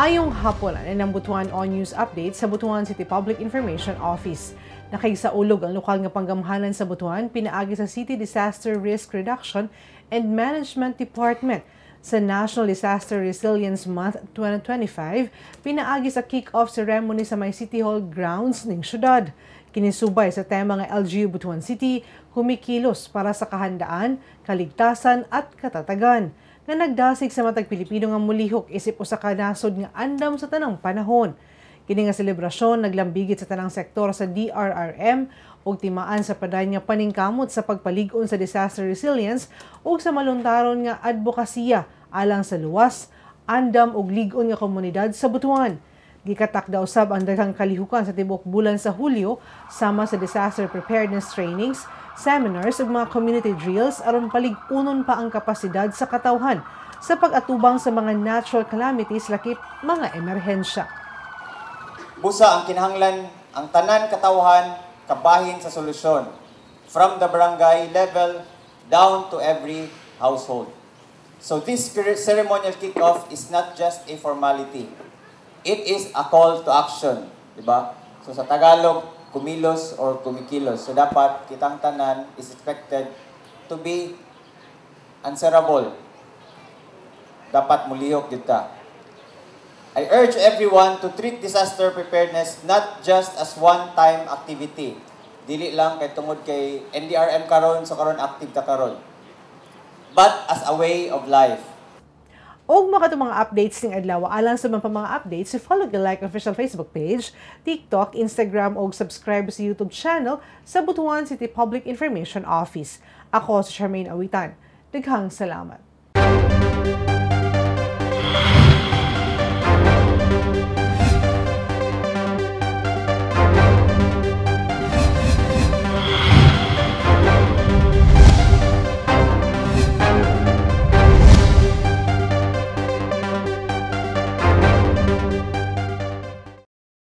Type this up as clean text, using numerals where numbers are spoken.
Maayong hapon ang Butuan On News Update sa Butuan City Public Information Office. Nakaisaulog ang lokal nga panggamhanan sa Butuan pinaagi sa City Disaster Risk Reduction and Management Department. Sa National Disaster Resilience Month 2025, pinaagi sa kick-off ceremony sa may City Hall grounds ng syudad. Kinisubay sa tema nga LGU Butuan City, kumikilos para sa kahandaan, kaligtasan at katatagan nga nagdasig sa matag Pilipino nga mulihok isip usa ka nasod nga andam sa tanang panahon. Kini nga selebrasyon naglambigit sa tanang sektor sa DRRM ug timaan sa paday nga paningkamot sa pagpalig-on sa disaster resilience ug sa maluntaron nga advokasya alang sa luwas, andam ug lig-on nga komunidad sa Butuan. Gikatakda usab ang daghang kalihukan sa tibuok bulan sa Hulyo sama sa disaster preparedness trainings, seminars ug mga community drills aron palig-unon pa ang kapasidad sa katawhan sa pag-atubang sa mga natural calamities lakip mga emerhensya. Busa ang kinahanglan ang tanan katawhan kabahin sa solusyon from the barangay level down to every household. So this ceremonial kick-off is not just a formality. It is a call to action, di ba? So sa Tagalog, kumilos or kumikilos. So dapat kitang tanan is expected to be answerable. Dapat mulihok dito. I urge everyone to treat disaster preparedness not just as one-time activity. Dili lang kay tungod kay NDRM karon so karon active ta karon. But as a way of life. Og makatong mga updates ning adlaw alang sa mga updates, follow the like official Facebook page, TikTok, Instagram og subscribe sa YouTube channel sa Butuan City Public Information Office. Ako si Charmaine Awitan. Daghang salamat.